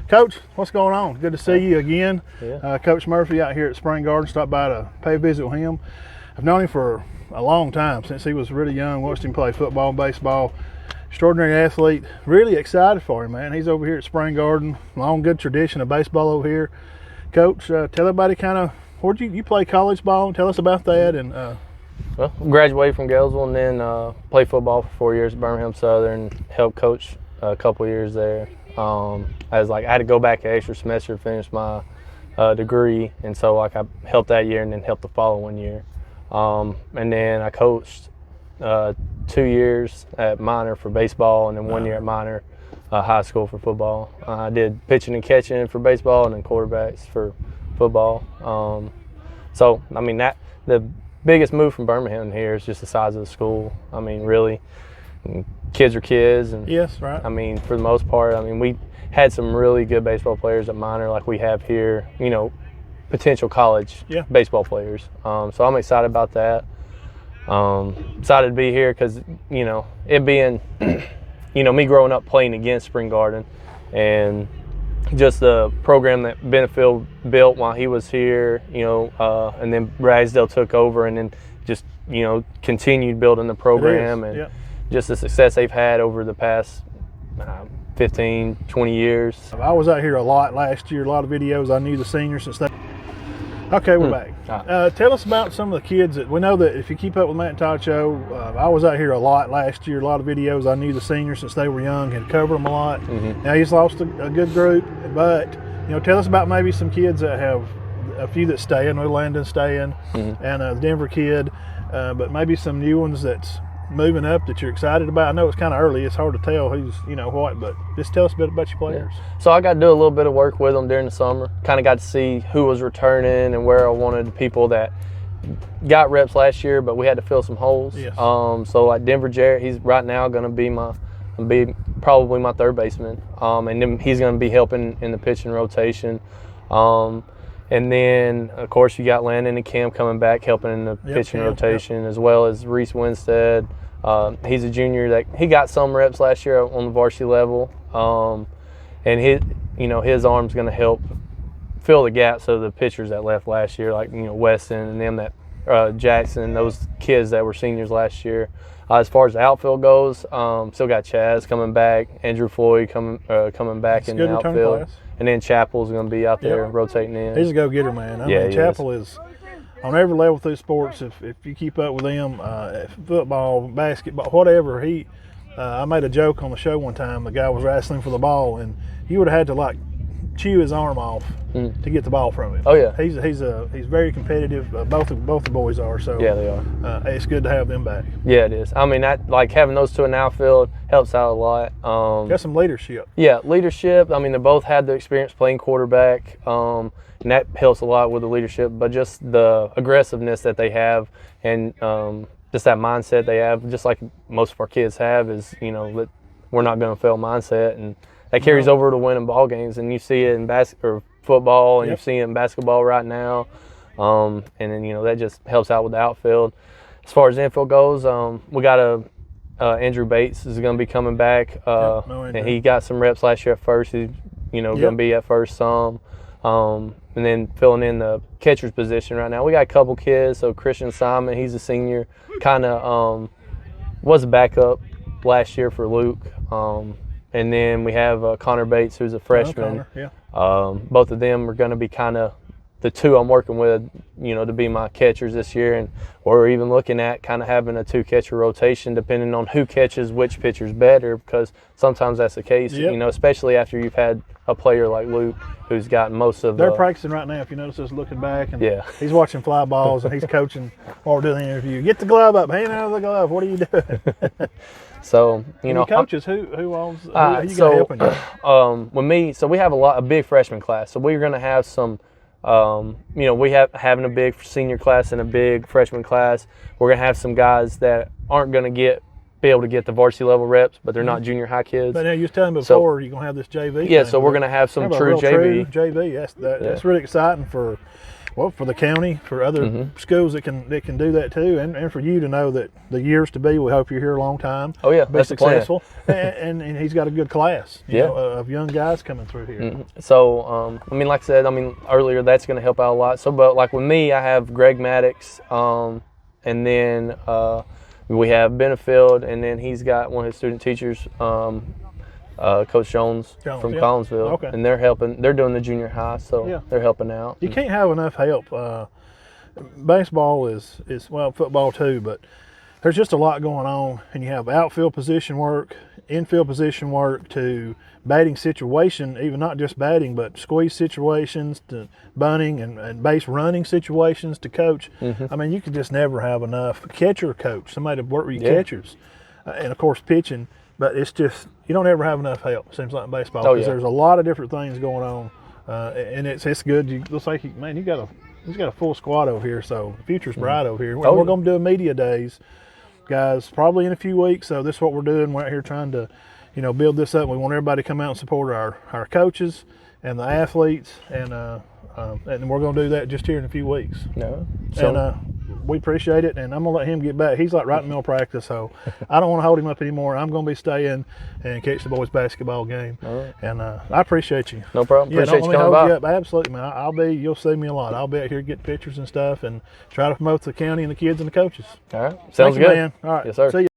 Coach, what's going on? Good to see you again. Yeah. Coach Murphy out here at Spring Garden. Stopped by to pay a visit with him. I've known him for a long time, since he was really young. Watched him play football and baseball. Extraordinary athlete. Really excited for him, man. He's over here at Spring Garden. Long, good tradition of baseball over here. Coach, tell everybody kind of, where'd you play college ball? Tell us about that. And Well, graduated from Galesville and then played football for 4 years at Birmingham Southern. Helped coach a couple years there. I had to go back an extra semester to finish my degree, and so I helped that year and then helped the following year. And then I coached 2 years at minor for baseball, and then 1 year at minor high school for football. I did pitching and catching for baseball, and then quarterbacks for football. So I mean, the biggest move from Birmingham here is just the size of the school. I mean, really, kids are kids, and yes, right. I mean, for the most part, I mean, we had some really good baseball players at minor, like we have here. You know, potential college baseball players. So I'm excited about that. Excited to be here because, you know, it being, you know, me growing up playing against Spring Garden, and just the program that Benefield built while he was here, you know, and then Ragsdale took over and then just, you know, continued building the program, and just the success they've had over the past 15, 20 years. I was out here a lot last year, a lot of videos. I knew the seniors since they. Okay, we're back. Tell us about some of the kids that we know that if you keep up with Matt and Todd Show, I was out here a lot last year, a lot of videos. I knew the seniors since they were young and covered them a lot. Now he's lost a good group, but you know, tell us about maybe some kids that have a few that stay in, Landon staying, and a Denver kid, but maybe some new ones that's moving up that you're excited about. I know it's kind of early, it's hard to tell who's, you know, what, but just tell us a bit about your players. So I got to do a little bit of work with them during the summer. Kind of got to see who was returning and where I wanted the people that got reps last year, but we had to fill some holes. So like Denver Jarrett, he's right now going to be probably my third baseman, and then he's going to be helping in the pitching rotation. And then, of course, you got Landon and Cam coming back, helping in the pitching rotation, as well as Reese Winstead. He's a junior that he got some reps last year on the varsity level, and his arm's going to help fill the gaps of the pitchers that left last year, like, you know, Weston and them, that Jackson, those kids that were seniors last year. As far as the outfield goes, still got Chaz coming back, Andrew Floyd coming back in the outfield. And then Chappell's going to be out there rotating in. He's a go-getter, man. I mean, Chappell is on every level through sports. If you keep up with him, football, basketball, whatever. I made a joke on the show one time. The guy was wrestling for the ball, and you would have had to like chew his arm off to get the ball from him. Oh yeah, he's very competitive. Both the boys are. So yeah, they are. It's good to have them back. Yeah, it is. I mean, that, like, having those two in the outfield helps out a lot. Got some leadership. Yeah, leadership. I mean, they both had the experience playing quarterback, and that helps a lot with the leadership. But just the aggressiveness that they have, and just that mindset they have, just like most of our kids have, is, you know, that we're not going to fail mindset, and that carries over to winning ball games. And you see it in football, and you see it in basketball right now. And then, you know, that just helps out with the outfield. As far as infield goes, we got Andrew Bates is going to be coming back, and he got some reps last year at first. He's, you know, going to be at first some. And then filling in the catcher's position right now. We got a couple kids. So Christian Simon, he's a senior, kind of was a backup last year for Luke. And then we have Connor Bates, who's a freshman. Both of them are going to be kind of the two I'm working with, you know, to be my catchers this year. And we're even looking at kind of having a two-catcher rotation depending on who catches which pitchers better, because sometimes that's the case, you know, especially after you've had a player like Luke who's gotten most of They're practicing right now, if you notice us looking back. And he's watching fly balls, and he's coaching while we're doing the interview. Get the glove up. Hand out of the glove. What are you doing? So, you know, coaches, who owns, who you got helping you? With me, so we have a big freshman class. So we're going to have some, you know, we having a big senior class and a big freshman class. We're going to have some guys that aren't going to get be able to get the varsity level reps, but they're not junior high kids. But now you was telling me before you're gonna have this JV. Yeah, thing, so we're gonna have some true JV. JV. That's really exciting for the county, for other schools that can do that too, and for you to know that the years to be. We hope you're here a long time. Oh yeah, be that's successful, and he's got a good class. You know, of young guys coming through here. So I mean, like I said, earlier, that's going to help out a lot. So, but like with me, I have Greg Maddox, and then we have Benefield, and then he's got one of his student teachers. Coach Jones from Collinsville, and they're helping. They're doing the junior high, so they're helping out. You can't have enough help. Baseball is football too, but there's just a lot going on, and you have outfield position work, infield position work, to batting situation, even not just batting, but squeeze situations, to bunting and base running situations to coach. I mean, you could just never have enough. Catcher coach, somebody to work with your catchers, and of course pitching. But it's just, you don't ever have enough help, it seems like in baseball, because there's a lot of different things going on, and it's good. Looks like he's got a full squad over here, so the future's bright over here. We're going to do a media days, guys, probably in a few weeks. So this is what we're doing. We're out here trying to, build this up. We want everybody to come out and support our coaches and the athletes, and we're going to do that just here in a few weeks. We appreciate it, and I'm going to let him get back. He's like right in middle practice, so I don't want to hold him up anymore. I'm going to be staying and catch the boys' basketball game. And I appreciate you. No problem. Appreciate you coming by. Up. Absolutely, man. You'll see me a lot. I'll be out here getting pictures and stuff and try to promote the county and the kids and the coaches. All right. Sounds good. Man. All right. Yes, sir. See you.